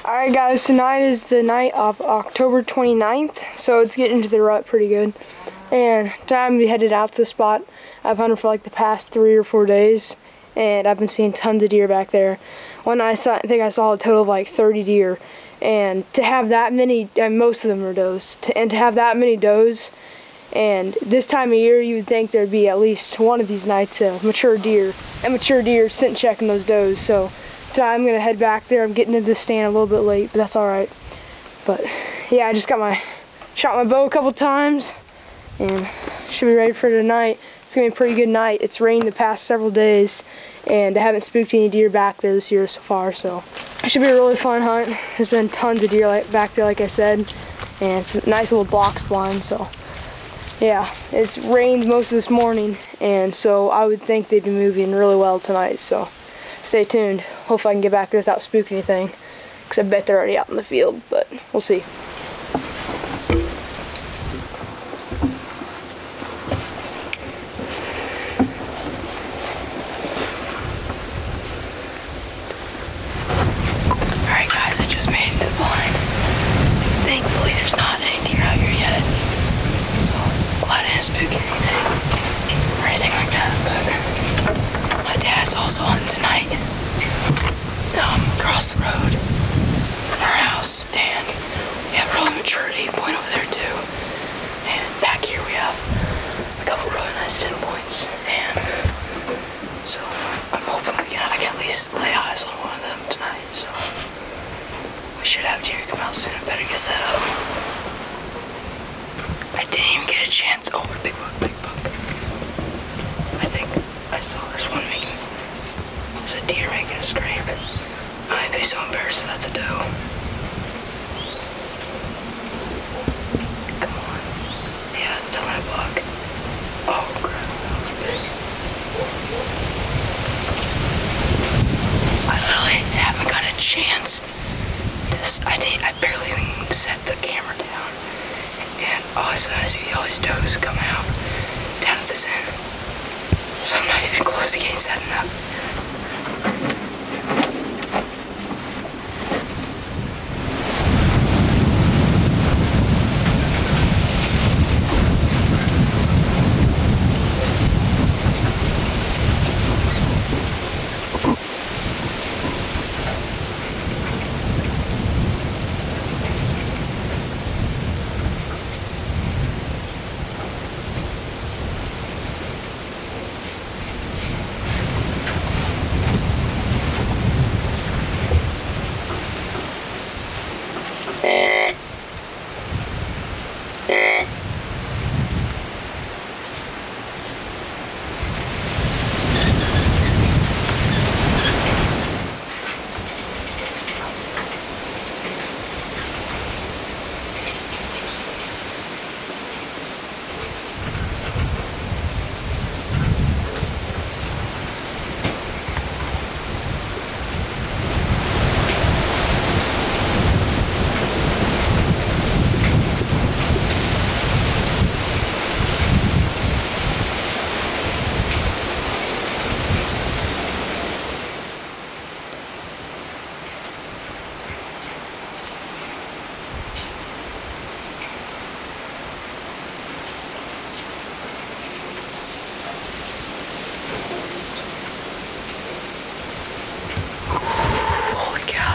Alright guys, tonight is the night of October 29th, so it's getting into the rut pretty good. And tonight I'm headed out to the spot I've hunted for like the past 3 or 4 days, and I've been seeing tons of deer back there. One night I think I saw a total of like 30 deer, and to have that many, and most of them are does, and to have that many does, and this time of year you would think there'd be at least one of these nights a mature deer sitting checking those does. So tonight I'm gonna head back there. I'm getting into the stand a little bit late, but that's all right. But yeah, I just shot my bow a couple times, and should be ready for tonight. It's gonna be a pretty good night. It's rained the past several days, and I haven't spooked any deer back there this year so far, so it should be a really fun hunt. There's been tons of deer back there, like I said, and it's a nice little box blind. So yeah, it's rained most of this morning, and so I would think they'd be moving really well tonight. So stay tuned. Hopefully I can get back there without spooking anything, because I bet they're already out in the field, but we'll see. Alright guys, I just made it to the blind. Thankfully there's not any deer out here yet, so glad I didn't spook anything or anything like that. But my dad's also hunting tonight across the road from our house, and we have a really mature 8-point over there too, and back here we have a couple really nice 10-points, and so I'm hoping I can at least lay eyes on one of them tonight. So we should have deer come out soon. I better get set up. I didn't even get a chance. Oh, big buck, big buck. I think I saw there's one making, there's a deer making a scrape. I'd be so embarrassed if that's a doe. Come on. Yeah, it's definitely a buck. Oh crap, that was big. I literally haven't got a chance. I barely even set the camera down. And all of a sudden I see all these does come out down at this end. So I'm not even close to getting setting up.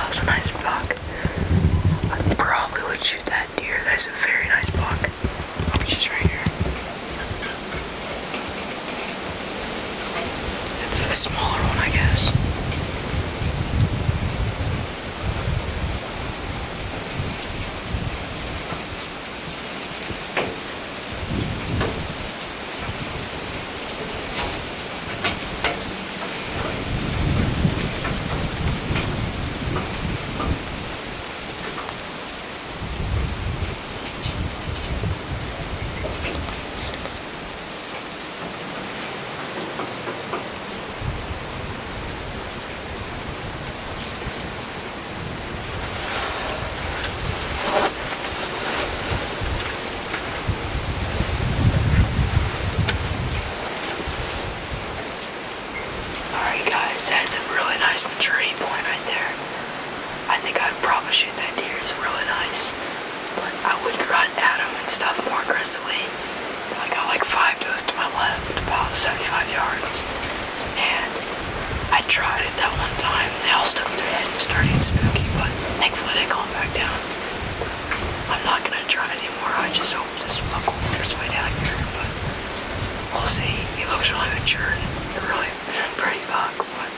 That's a nice buck. I probably would shoot that deer. That's a very nice buck. Which is right here. It's the smaller one, I guess. promise you that deer is really nice. But I would run at him and stuff more aggressively. I got like 5 does to my left, about 75 yards. And I tried it that one time. They all stuck their head and started getting spooky, but thankfully they calmed back down. I'm not gonna try anymore. I just hope this buck will work his way down here, but we'll see. He looks really mature and really pretty buck, but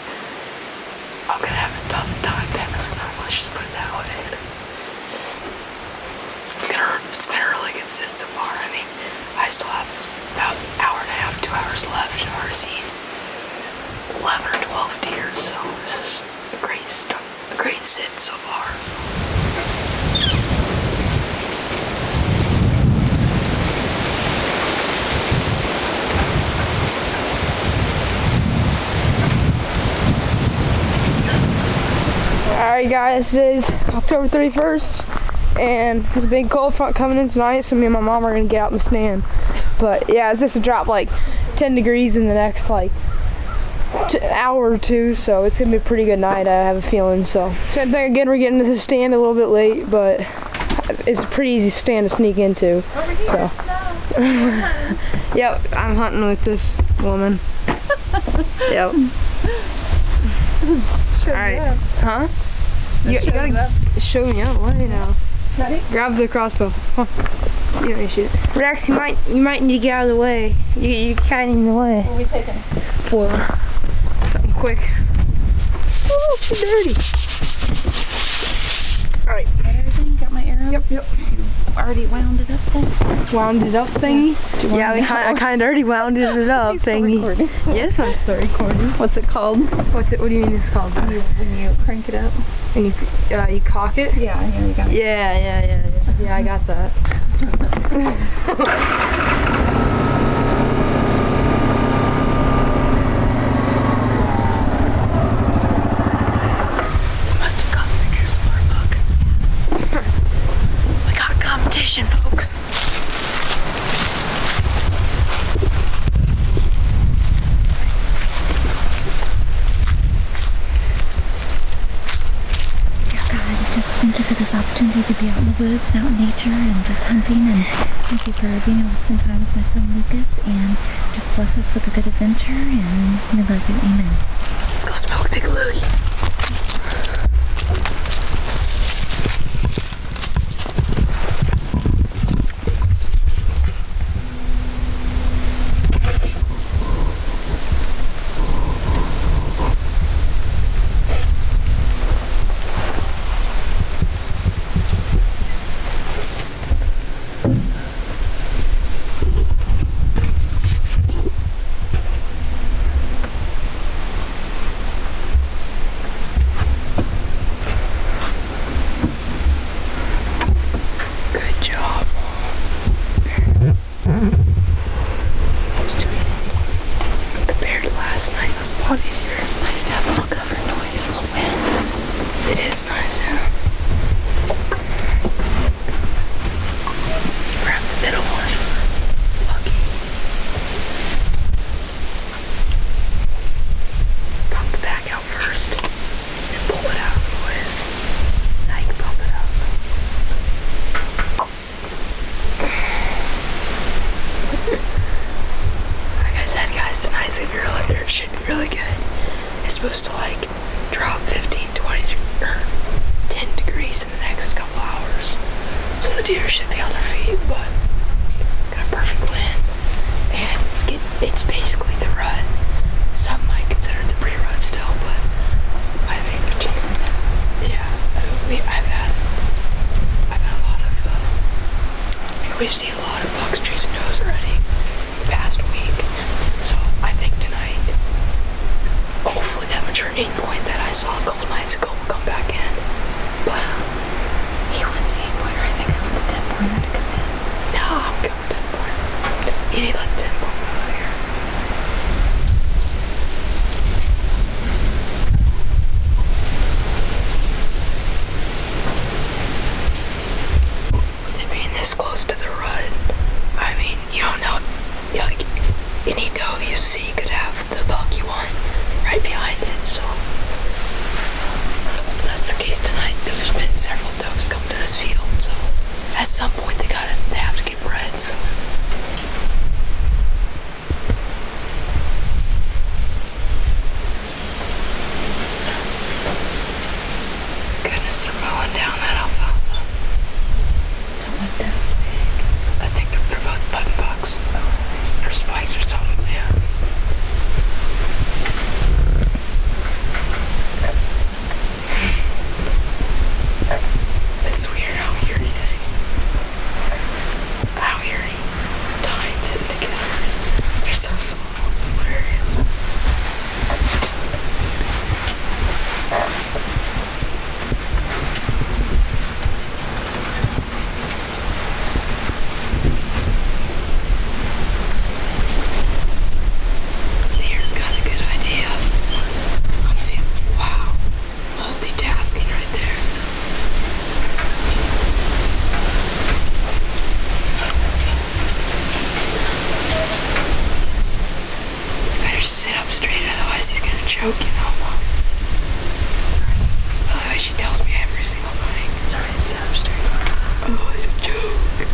I'm gonna have a tough time passing him. Let's just put it that way. It's been a really good sit so far. I mean, I still have about an hour and a half, 2 hours left in order to see 11 or 12 deer, so this is a great sit so far. Alright guys, it is October 31st and there's a big cold front coming in tonight, so me and my mom are going to get out in the stand. But yeah, it's just to drop like 10 degrees in the next like hour or two, so it's going to be a pretty good night, I have a feeling. So same thing again, we're getting to the stand a little bit late, but it's a pretty easy stand to sneak into. So yep, I'm hunting with this woman. Yep. Alright. Huh? You gotta show me out. Why now? Ready? Grab the crossbow. Huh. You don't need to shoot. Rex, you might need to get out of the way. You're kind of in the way. What are we taking? For something quick. Oh, it's dirty. Alright. Got everything? Got my arrows? Yep. You already wound it up then? Wound it up thingy? Yeah, I kind of already wound it up thingy. Yes, I'm still recording. What's it called? What do you mean it's called? When you crank it up. When you cock it? Yeah, you got it. Yeah, I got that. Must have got pictures of our buck. We got competition, folks. Thank you for this opportunity to be out in the woods and out in nature and just hunting, and thank you for being able to spend time with my son Lucas, and just bless us with a good adventure, and we love you. Amen. Let's go smoke Big Louie. Should be really good. It's supposed to like drop 15, 20, or 10 degrees in the next couple hours. So the deer should be on their feet, but got a perfect wind. And it's basically the rut. Some might consider it the pre-rut still, but I think we're chasing those. Yeah, I've had a lot of, we've seen a lot of bucks chasing does already the past week. So I think tonight, hopefully that mature 8-point that I saw a couple nights ago will come back in. But he wants the 8-pointer. I think I want the 10-pointer to come in. No, I'm good with 10-pointer. You need to let the 10-pointer over here. With it being this close to the rut, I mean, you don't know, like, any doe you see could have the buck you want right behind it, so as they're mowing down that alfalfa. The window's big. I think they're both button bugs. Or spikes or something, yeah. It's weird how eerie thing. How eerie. Dying sitting together. They're so small. It's hilarious. Steer's got a good idea. I'm feeling, wow, multitasking right there. Better sit up straight, otherwise he's gonna choke, you know. Otherwise she tells me every single night. It's alright, sit up straight. Oh, it's a joke.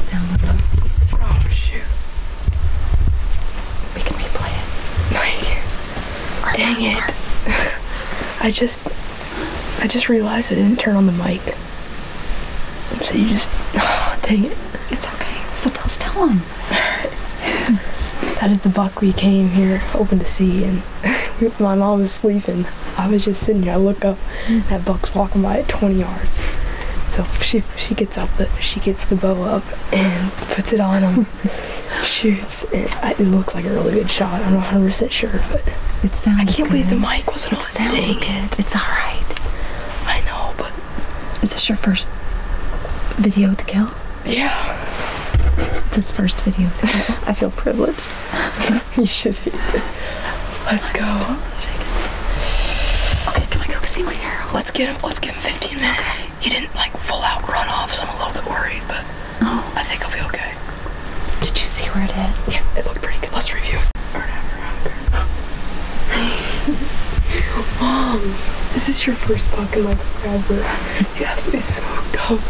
Oh shoot. Making me play it. Mike. Dang it. I just realized I didn't turn on the mic. So you just, oh, dang it. It's okay. So tell him. That is the buck we came here hoping to see, and my mom was sleeping. I was just sitting here. I look up, that buck's walking by at 20 yards. So she gets up, she gets the bow up and puts it on him, shoots, and it looks like a really good shot. I'm not 100% sure, but It sounded I can't believe good. the mic wasn't on. It sounded Dang good. it. It's alright. I know, but Is this your first video to kill? yeah. It's his first video to kill. I feel privileged. You should be. Let's go. Okay, can I go see my arrow? Let's give him 15 minutes. Okay. He didn't like full out run off, so I'm a little bit worried, but Oh, I think I'll be okay. did you see where it hit? Yeah, it looked pretty good. Let's review it. Mom, this is your first buck in like forever. You absolutely smoked up.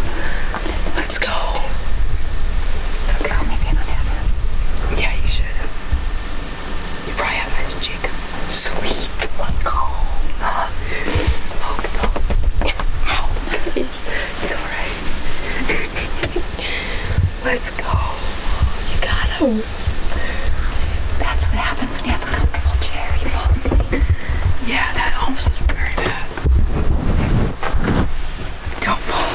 I'm gonna see. Let's go. Okay. Or maybe I don't have her. Yeah, you should. You probably have nice cheek. Sweet. Let's go. Smoked up. Ow. Okay. It's alright. Let's go. You gotta. That's what happens when you have a comfortable chair. You fall asleep. Yeah, that almost is very bad. Don't fall.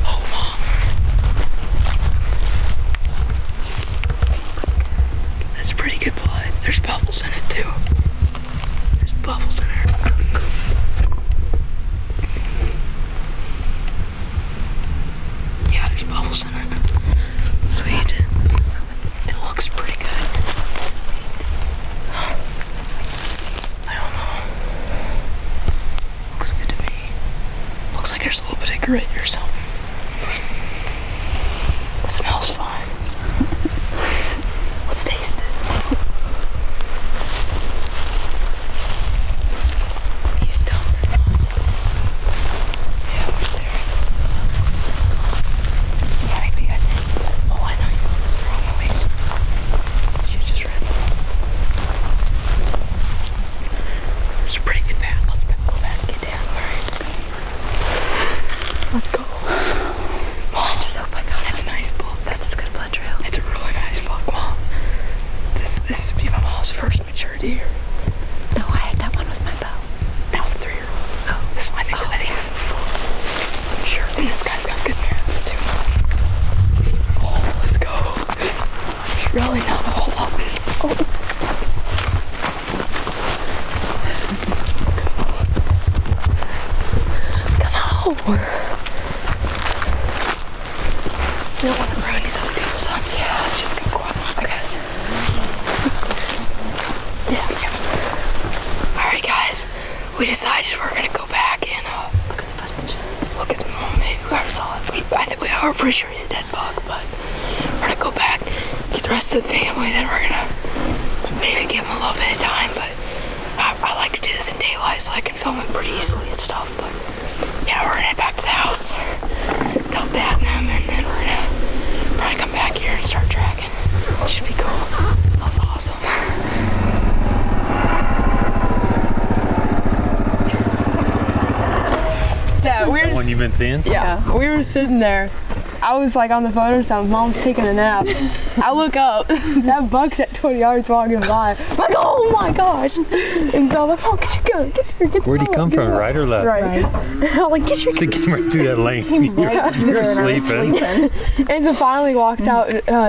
Oh, Mom. That's pretty good blood. There's bubbles in it, too. There's bubbles in it. Yeah, there's bubbles in it. Sweet. It looks pretty good. I don't know. Looks good to me. Looks like there's a little bit of grit or something. It smells fine. Let's taste it. He's dumb or not. Yeah, right there. Maybe, I think. Oh, I know you want to throw him away. She just read. picture of deer. No, I had that one with my bow. That was a 3-year-old. Oh. This one, I think this is full. Sure. And this guy's got good parents too. Oh, let's go. There's really not a whole lot. Oh. Come on. We don't want to ruin these other people's hunt, so let's just go quiet, I guess. Yeah. Alright, guys. We decided we're gonna go back and look at the footage. Look at the maybe we already saw it. I think we are pretty sure he's a dead bug, but we're gonna go back, get the rest of the family, then we're gonna maybe give him a little bit of time, but I like to do this in daylight so I can film it pretty easily and stuff, but yeah, we're gonna head back to the house, tell Dad and them, and then we're gonna probably come back here and start tracking. It should be cool. That was awesome. Yeah, we were One you've been seeing? Yeah, we were sitting there. I was like on the phone or something. Mom was taking a nap. I look up. That buck's at 20 yards walking by. I'm like, oh my gosh! And so I'm like, oh, get your gun, get Where'd he come from, right or left? Right. And I'm like, get your So he came right through that lane. You're sleeping. And so finally walks out,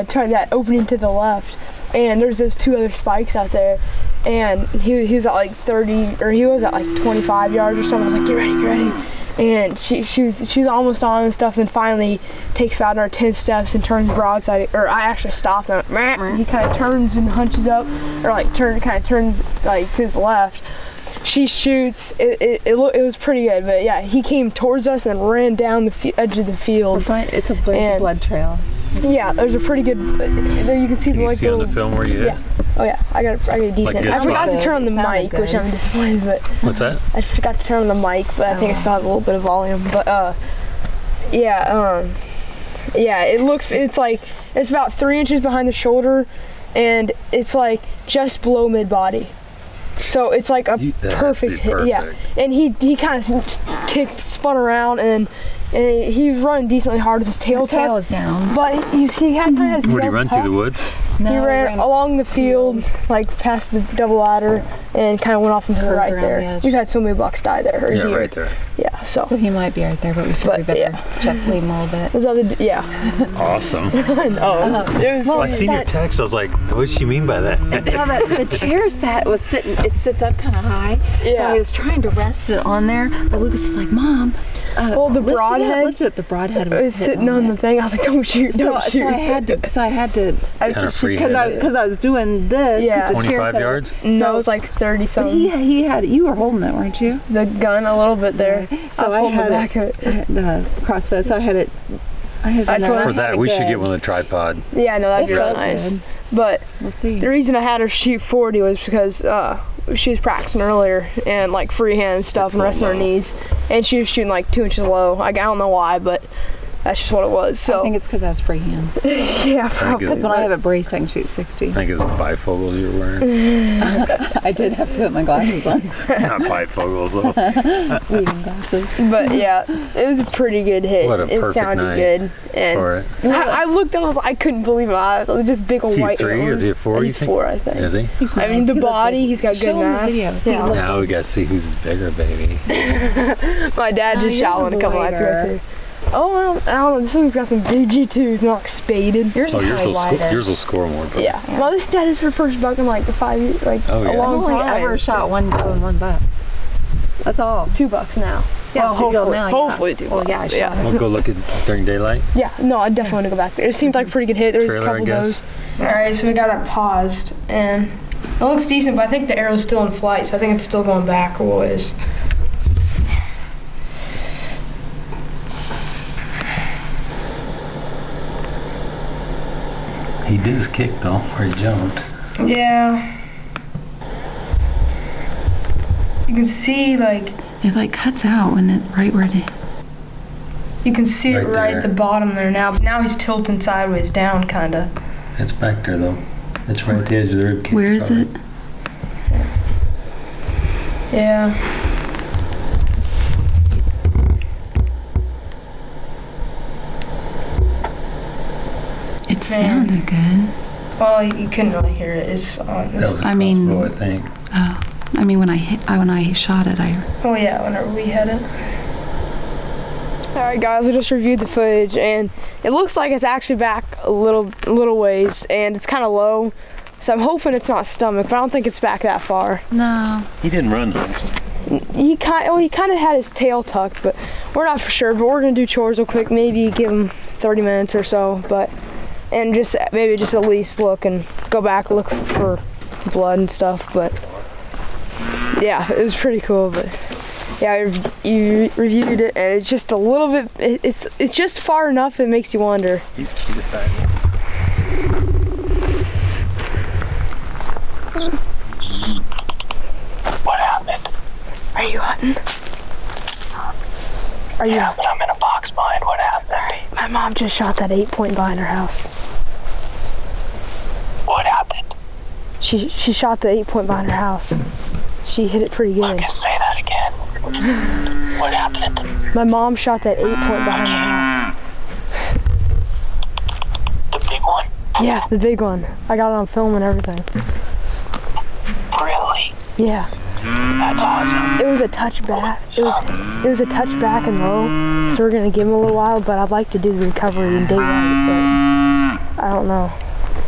turned that opening to the left, and there's those 2 other spikes out there. And he was at like 30, or he was at like 25 yards or something. I was like, get ready, get ready. And she was almost on and stuff, and finally takes about another 10 steps and turns broadside. Or I actually stopped him. He kind of turns and hunches up, or like turns like to his left. She shoots. It was pretty good, but yeah, he came towards us and ran down the edge of the field. It's a blood trail. Yeah, there's a pretty good. There you can see Can the you like see on the film where you hit? Yeah. Oh yeah, I got a decent. Like I forgot to turn on the mic, good. which I'm disappointed, but What's that? I forgot to turn on the mic, but I think it still has a little bit of volume. But yeah, it's about 3 inches behind the shoulder, and it's like just below mid body. So it's like a perfect hit. Yeah, and he kind of spun around and he was running decently hard with his tail. His tail was down. But he kind of had his tail Would he run tucked. through the woods? No, He ran along the field, like past the double ladder, and kind of went off into the right around there. the edge. We've had so many bucks die there. Or Yeah, deer. right there. Yeah, so. So he might be right there, but we figured we better yeah. check, leave him a little bit. Those other, yeah. Awesome. It was. Well, I seen your text. I was like, what does she mean by that? How the chair was sitting, it sits up kind of high. So Yeah. I was trying to rest it on there, but Lucas is like, Mom, Well, the broadhead lift it up. The broadhead was was sitting on the thing. I was like, don't shoot, don't shoot. So I had to, Kind of free because I was doing this. Yeah. 25 yards? No, it was like 30 But something. he had, you were holding it, weren't you? The gun a little bit there. So I was holding the back of it. the crossbow, so I had it. For that, we should get one of the tripod. Yeah, no, that'd be It really feels nice. good. But We'll see. the reason I had her shoot 40 was because she was practicing earlier and like freehand and stuff and resting her low. knees, and she was shooting like 2 inches low. Like I don't know why, but that's just what it was. So I think it's because I was freehand. yeah, probably. Because when I have it braced, I can shoot 60. I think it was the bifocals you were wearing. I did have to put my glasses on. Not bifocals, though. Reading glasses. But yeah, it was a pretty good hit. What a it perfect sounded night good, and for it. I looked and I couldn't believe my eyes. I was just big old Is he white 3 or antlers. is he a 4? you He's think? 4, I think. Is he? He's I mean, nice. the He looked body, good. he's got Show good him the mass. video. He Yeah. looked Now we gotta see who's bigger, baby. My dad just yours shot is one a couple nights ago wider. too. Oh, I don't know. This one's got some big G2s, not like spaded. Yours Oh, is probably wider. yours will score more. But Yeah. Well, this dad is her first buck in like 5 years, like Oh, yeah. a I've long only time. ever shot one bow and one buck. That's all. 2 bucks now. Yeah, well, 2 hopefully, now, yeah. hopefully 2 Well, bucks. yeah, I yeah. We'll go look at during daylight. Yeah, no, I definitely want to go back there. It seemed like a pretty good hit. There was Trailer, a couple I of guess. those. All right, so we got it paused, and it looks decent, but I think the arrow's still in flight, so I think it's still going back a ways. He did his kick though, or he jumped. Yeah. You can see like It like cuts out when it right where it. you can see it Right right there. at the bottom there now. But now he's tilting sideways down, kinda. It's back there though. It's right at the edge of the rib cage. Where is it? Yeah. It sounded good. Well, you couldn't really hear it. It's on That this. was a I mean- crossbow, I think. Oh, I mean when I shot it, Oh yeah, whenever we had it. Alright guys, I just reviewed the footage and it looks like it's actually back a little ways and it's kind of low. So I'm hoping it's not stomach, but I don't think it's back that far. No. He didn't run. He kind of had his tail tucked, but we're not for sure. But we're gonna do chores real quick, maybe give him 30 minutes or so, and just maybe just at least look and go back look for blood and stuff. But yeah, it was pretty cool. But yeah, you reviewed it, and it's just a little bit. It's just far enough. It makes you wonder. He decided. What happened? Are you hunting? Are you? Yeah, but I'm in a box mine. What happened? My mom just shot that 8-point behind her house. What happened? She shot the 8-point behind her house. She hit it pretty good. Lucas, say that again. What happened? My mom shot that 8-point behind her house. The big one? Yeah, the big one. I got it on film and everything. Really? Yeah. That's awesome. It was a touchback. It was a touchback and low, so we're gonna give him a little while. But I'd like to do the recovery in daylight, but I don't know.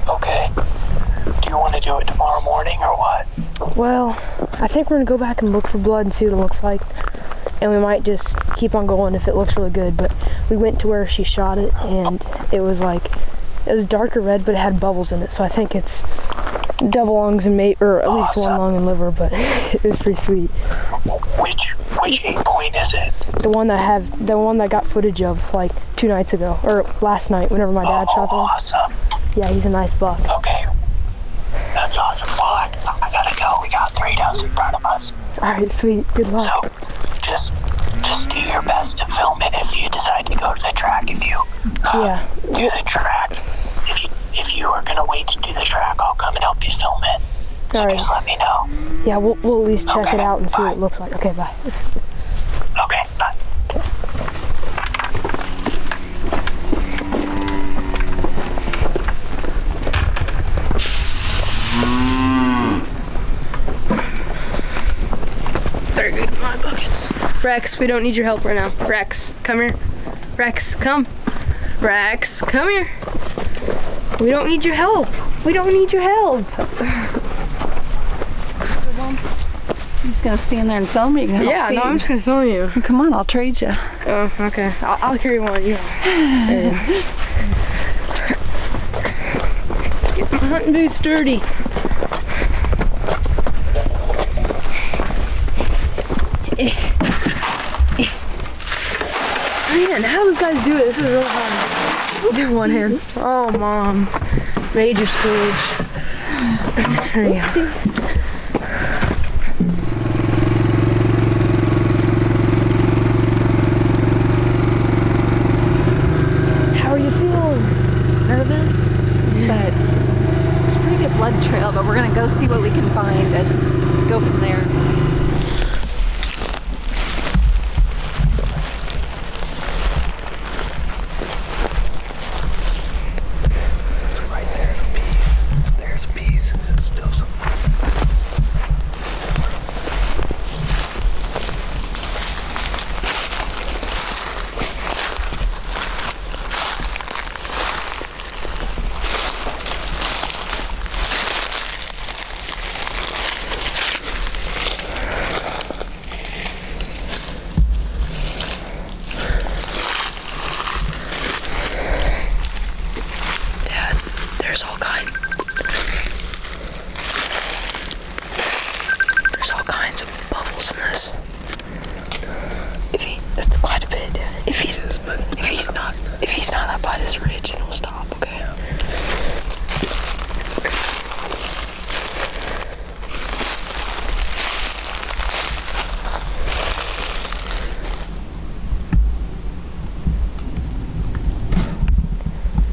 Okay. Do you want to do it tomorrow morning or what? Well, I think we're gonna go back and look for blood and see what it looks like, and we might just keep on going if it looks really good. But we went to where she shot it, and it was darker red, but it had bubbles in it. So I think it's double lungs and or at least one lung and liver. But it was pretty sweet. Which 8-point is it? The one that got footage of like 2 nights ago or last night, whenever my dad shot the one. Awesome. Yeah, he's a nice buck. Okay. That's awesome. Well, I gotta go. We got 3 does in front of us. All right, sweet. Good luck. So, just do your best to film it if you decide to go to the track. If you Yeah. do the track, if you are gonna wait to do the track, I'll come and help you film it. So All right. just let me know. Yeah, we'll at least check Okay, it out and see what bye. it looks like. Okay, bye. Okay, bye. Better go get my buckets. Rex, we don't need your help right now. Rex, come here. Rex, come. Rex, come here. We don't need your help. We don't need your help. You're just gonna stand there and film me? Yeah, no, I'm just gonna film you. Come on, I'll trade you. Oh, okay. I'll carry one. You. There you go. Get my hunting boots dirty. Man, how those guys do it? This is really hard. Do one hand. Oh, Mom. Major splurge. There you go. How are you feeling? Nervous, but it's a pretty good blood trail, but we're gonna go see what we can find and go from there. There's a piece. There's still some. Dad, there's all kinds. There's all kinds of bubbles in this. That's quite a bit. If he's not up by this ridge, then we'll stop. Okay.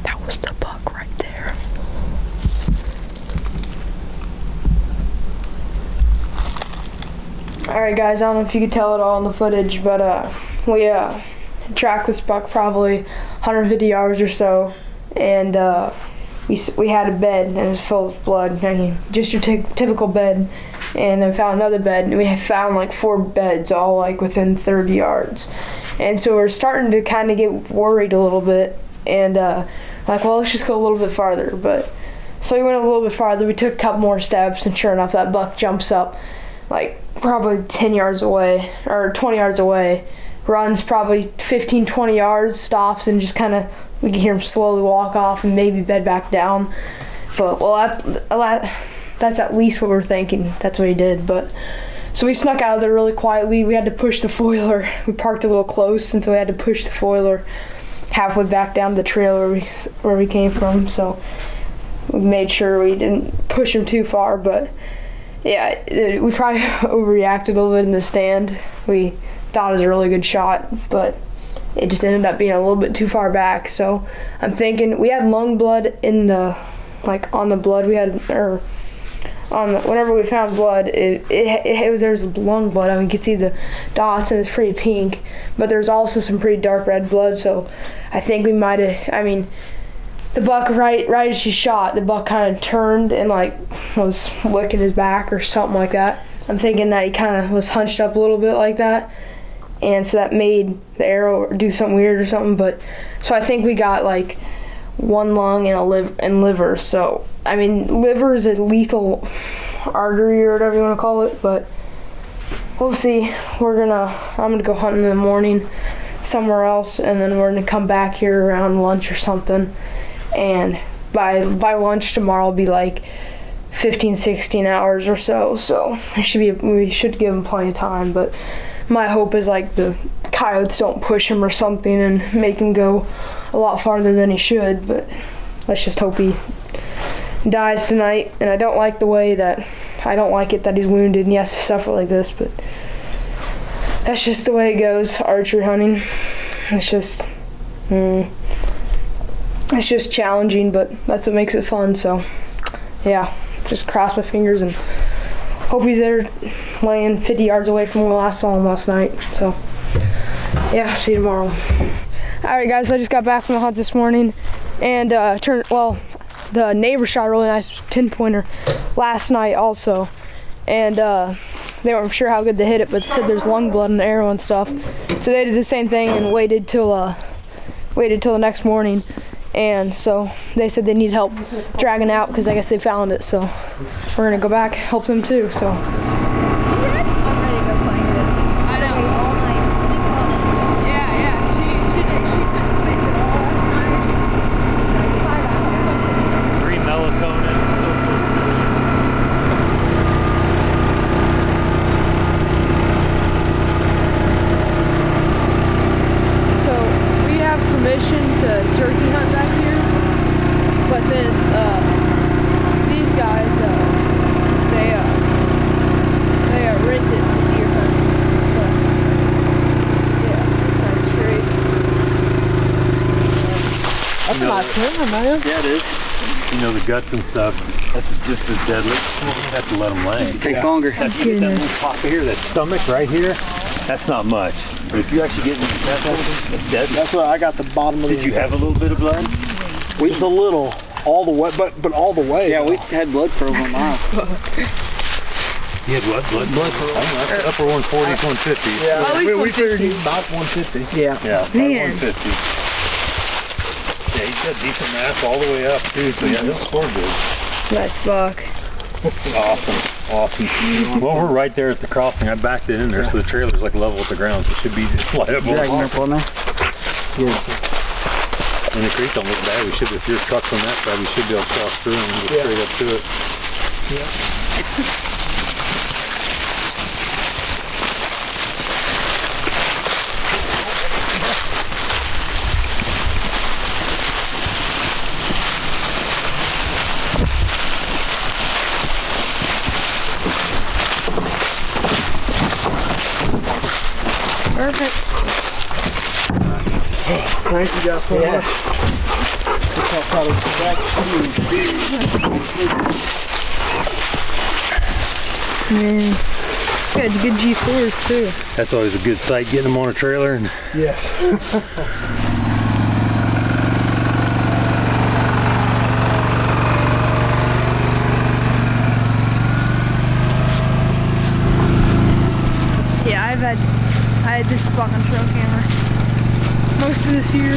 That was the buck right there. Alright guys, I don't know if you could tell it all in the footage, but we tracked this buck probably 150 yards or so, and we had a bed and it was full of blood. I mean, just your typical bed. And then we found another bed, and we had found like 4 beds all like within 30 yards. And so we're starting to kind of get worried a little bit, and like, well, let's just go a little bit farther. But so we went a little bit farther. We took a couple more steps, and sure enough, that buck jumps up like probably 10 yards away or 20 yards away, runs probably 15, 20 yards, stops, and just kind of, we can hear him slowly walk off and maybe bed back down. But well, that's at least what we're thinking. That's what he did. But so we snuck out of there really quietly. We had to push the foiler. We parked a little close, and so we had to push the foiler halfway back down the trail where we came from. So we made sure we didn't push him too far. But yeah, we probably overreacted a little bit in the stand. We thought it was a really good shot, but it just ended up being a little bit too far back. So I'm thinking, we had lung blood in the, like on the blood we had, or whenever we found blood, there's lung blood. I mean, you can see the dots, and it's pretty pink, but there's also some pretty dark red blood. So I think we might have, I mean, the buck, right as she shot, the buck kind of turned and like was licking his back or something like that. I'm thinking that he kind of was hunched up a little bit like that, and so that made the arrow do something weird or something. But so I think we got like 1 lung and liver. So I mean, liver is a lethal artery or whatever you want to call it, but we'll see. I'm gonna go hunting in the morning somewhere else, and then we're gonna come back here around lunch or something, and by lunch tomorrow will be like 15-16 hours or so. So we should give him plenty of time. But my hope is like the coyotes don't push him or something and make him go a lot farther than he should. But let's just hope he dies tonight. And I don't like it that he's wounded and he has to suffer like this, but that's just the way it goes, archery hunting. It's just challenging, but that's what makes it fun. So yeah, just cross my fingers and hope he's there laying 50 yards away from where I last saw him last night. So yeah, see you tomorrow. Alright guys, I just got back from the hunt this morning, and the neighbor shot a really nice 10-pointer last night also, and they weren't sure how good they hit it, but they said there's lung blood in the arrow and stuff. So they did the same thing and waited till the next morning, and so they said they need help dragging out because I guess they found it. So we're gonna go back, help them too. So. That's a nice camera, man. Yeah, it is. You know, the guts and stuff, that's just as deadly. You have to let them lay. It takes longer. If you get that little pop here, that stomach right here, that's not much. But if you actually get in the intestines, that's deadly. That's what I got the bottom of the Did you have a little bit of blood? Just a little. All the way, but all the way. Yeah, we had blood for over a mile. You had what? Blood for upper 140s, 150s. Yeah, at least we figured he was about 150. Yeah. Yeah, about 150. Yeah, he's got decent mass all the way up too, so yeah, he'll score good. It's a nice buck. Awesome. Well, we're right there at the crossing. I backed it in there, so the trailer's like level with the ground, so it should be easy to slide up. And the creek don't look bad. We should, if your truck's on that side, we should be able to cross through and go straight up to it. Yeah. Perfect. Thank you guys so much. Man, it's got good G4s too. That's always a good sight, getting them on a trailer. And yes. I had this buck on trail camera most of this year,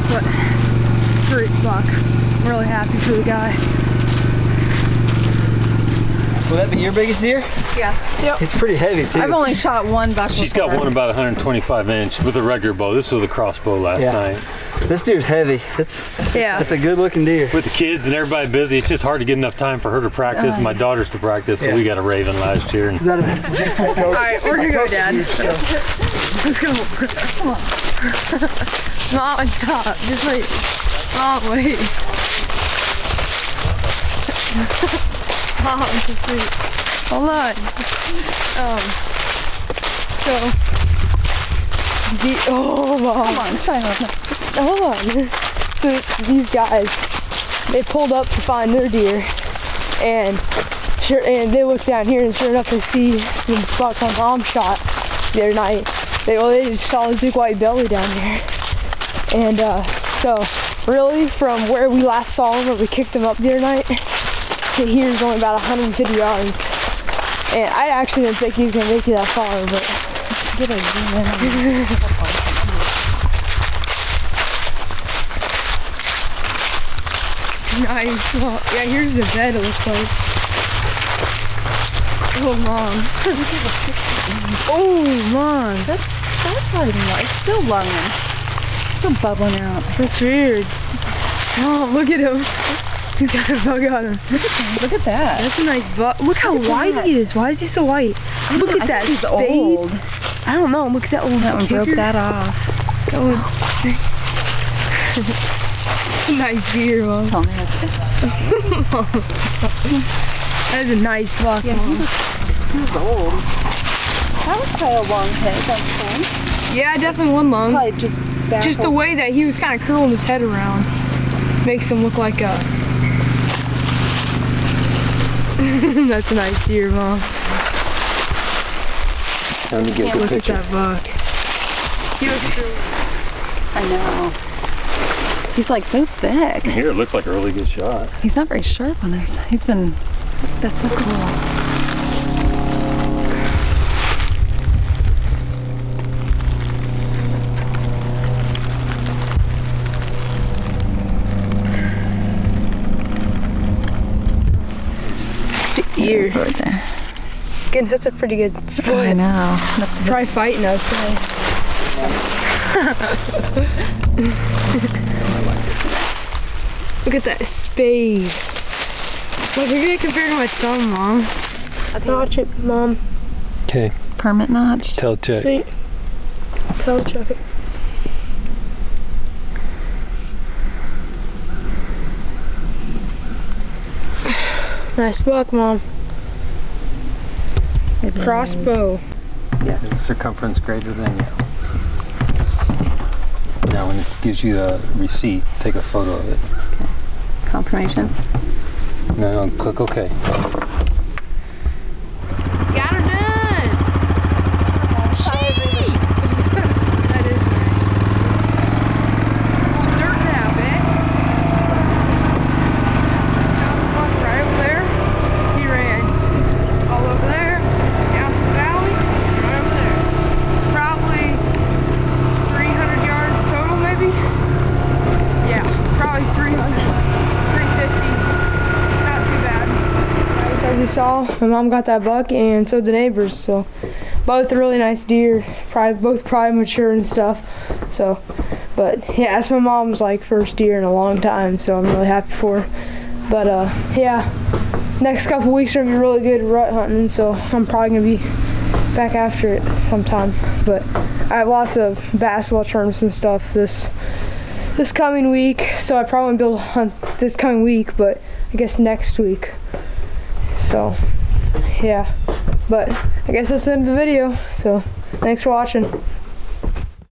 but great buck. I'm really happy for the guy. Will that be your biggest deer? Yeah. Yep. It's pretty heavy too. I've only shot one buck She's got before. one about 125 inch with a regular bow. This was a crossbow last night. This deer's heavy. It's a good looking deer. With the kids and everybody busy, it's just hard to get enough time for her to practice, my daughters to practice, so we got a raven last year. And Is that a G12 coach? Alright, we're gonna go, Dad. Let's go. Mom, stop. Just wait. Mom, wait. Mom, just wait. Hold on. Mom. Come on, try one. Hold on. So these guys, they pulled up to find their deer, and they look down here, and sure enough, they see the buck my mom shot the other night. They just saw this big white belly down there, and so really, from where we last saw him, where we kicked him up the other night, to here is only about 150 yards. And I actually didn't think he was gonna make it that far, but get a zoom in. Nice. Well, yeah, here's the bed, it looks like. Oh, Mom. Oh, Mom. That's probably more. It's still lunging. Still bubbling out. That's weird. Mom, look at him. He's got a bug on him. Look at that. That's a nice bug. Look how white he is. Why is he so white? Look at that He's spade. old. I don't know. Look at that old That one broke kicker. that off. Nice deer, Mom. Tell me that's That is a nice buck, Mom. He's old. That was probably a long head, that's fun. Yeah, definitely one lung. Probably just back Just the way that he was kind of curling his head around makes him look like a... That's a nice deer, Mom. Let me get a good Look picture. at that buck. He looks really... I know. He's like so thick. here it looks like a really good shot. He's not very sharp on his. He's been. That's so cool. Deer. Right there. Goodness, that's a pretty good I split. know. Must have Probably fighting us today. Look at that spade. Look, look at it compared to my thumb, Mom. Notch it, Mom. Okay, permit notch. tail check. Sweet. Tail check it. Nice buck, Mom. Crossbow. Is the circumference greater than you? Now when it gives you a receipt, take a photo of it. Confirmation. No, click OK. Got her done! Sheep! That is nice. Little dirt now, man. Found the buck right over there. He ran all over there, down to the valley, right over there. It's probably 300 yards total, maybe? Yeah, probably 300. 350. Not too bad. As you saw, my mom got that buck, and so did the neighbors. So both really nice deer, both mature and stuff. So, but yeah, that's my mom's like first deer in a long time. So I'm really happy for her. But yeah, next couple weeks are gonna be really good rut hunting. So I'm probably gonna be back after it sometime. But I have lots of basketball tournaments and stuff this coming week. So I probably won't be able to hunt this coming week, but I guess next week. So, yeah, but I guess that's the end of the video. So, thanks for watching.